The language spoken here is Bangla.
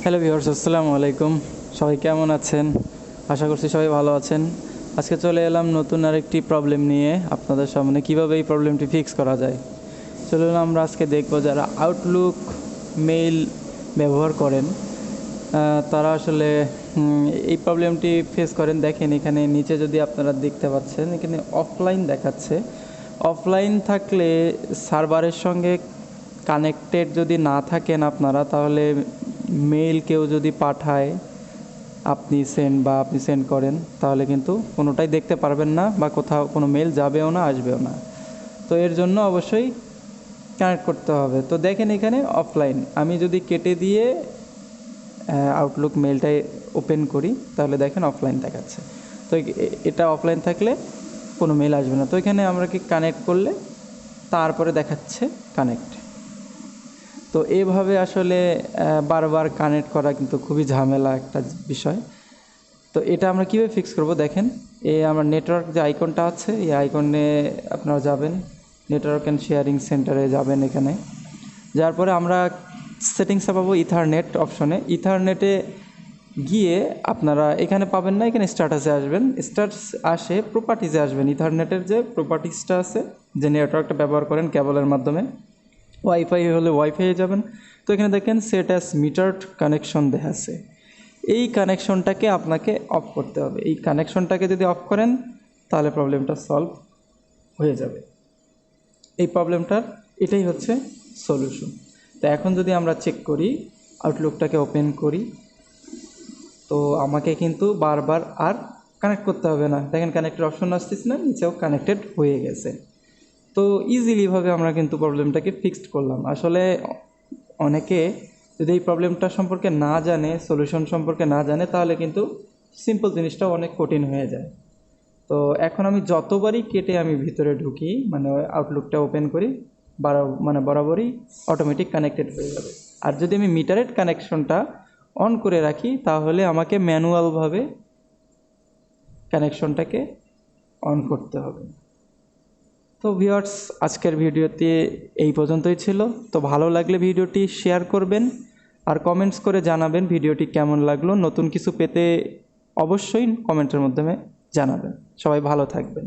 হ্যালো ভিউয়ার্স, আসসালামু আলাইকুম। সবাই কেমন আছেন? আশা করছি সবাই ভালো আছেন। আজকে চলে এলাম নতুন আরেকটি প্রবলেম নিয়ে আপনাদের সামনে, কিভাবে এই প্রবলেমটি ফিক্স করা যায়। চলুন আমরা আজকে দেখব যারা আউটলুক মেইল ব্যবহার করেন তারা আসলে এই প্রবলেমটি ফেস করেন। দেখেন এখানে নিচে যদি আপনারা দেখতে পাচ্ছেন, এখানে অফলাইন দেখাচ্ছে। অফলাইন থাকলে সার্ভারের সঙ্গে কানেক্টেড যদি না থাকেন আপনারা, তাহলে মেইল কেউ যদি পাঠায় আপনি সেন্ড করেন, তাহলে কিন্তু কোনোটাই দেখতে পারবেন না, বা কোথাও কোনো মেইল যাবেও না, আসবেও না। তো এর জন্য অবশ্যই কানেক্ট করতে হবে। তো দেখেন এখানে অফলাইন, আমি যদি কেটে দিয়ে আউটলুক মেইলটাই ওপেন করি, তাহলে দেখেন অফলাইন দেখাচ্ছে। তো এটা অফলাইন থাকলে কোনো মেইল আসবে না। তো এখানে আমরা কি কানেক্ট করলে তারপরে দেখাচ্ছে কানেক্ট। তো এইভাবে আসলে বারবার কানেক্ট করা কিন্তু খুবই ঝামেলা একটা বিষয়। তো এটা আমরা কীভাবে ফিক্স করব, দেখেন আমার নেটওয়ার্ক যে আইকনটা আছে, এই আইকনে আপনারা যাবেন, নেটওয়ার্ক অ্যান্ড শেয়ারিং সেন্টারে যাবেন। এখানে যার পরে আমরা সেটিংসে পাবো ইথারনেট অপশনে। ইথারনেটে গিয়ে আপনারা এখানে পাবেন না, এখানে স্ট্যাটাসে আসবেন, স্ট্যাটাস আসে প্রপার্টিজে আসবেন। ইথারনেটের যে প্রপার্টিসটা আছে, যে নেটওয়ার্কটা ব্যবহার করেন কেবলের মাধ্যমে, ওয়াইফাই হলে ওয়াইফাইয়ে যাবেন। তো এখানে দেখেন সেট অ্যাজ মিটারড কানেকশন দেখাচ্ছে। এই কানেকশনটাকে আপনাকে অফ করতে হবে। এই কানেকশনটাকে যদি অফ করেন, তাহলে প্রবলেমটা সলভ হয়ে যাবে। এই প্রবলেমটার এটাই হচ্ছে সলিউশন। তো এখন যদি আমরা চেক করি, আউটলুকটাকে ওপেন করি, তো আমাকে কিন্তু বারবার আর কানেক্ট করতে হবে না। দেখেন কানেক্টের অপশন আসতেছে না, নিচেও কানেক্টেড হয়ে গেছে। তো ইজিলিভাবে আমরা কিন্তু প্রবলেমটাকে ফিক্সড করলাম। আসলে অনেকে যদি এই প্রবলেমটা সম্পর্কে না জানে, সলিউশন সম্পর্কে না জানে, তাহলে কিন্তু সিম্পল জিনিসটা অনেক কঠিন হয়ে যায়। তো এখন আমি যতবারই কেটে আমি ভিতরে ঢুকি, মানে আউটলুকটা ওপেন করি, বরাবরই অটোমেটিক কানেক্টেড হয়ে যাবে। আর যদি আমি মিটারেড কানেকশনটা অন করে রাখি, তাহলে আমাকে ম্যানুয়ালভাবে কানেকশনটাকে অন করতে হবে। তো ভিউয়ার্স, আজকের ভিডিওতে এই পর্যন্তই ছিল। তো ভালো লাগলে ভিডিওটি শেয়ার করবেন আর কমেন্টস করে জানাবেন ভিডিওটি কেমন লাগলো। নতুন কিছু পেতে অবশ্যই কমেন্টের মাধ্যমে জানাবেন। সবাই ভালো থাকবেন।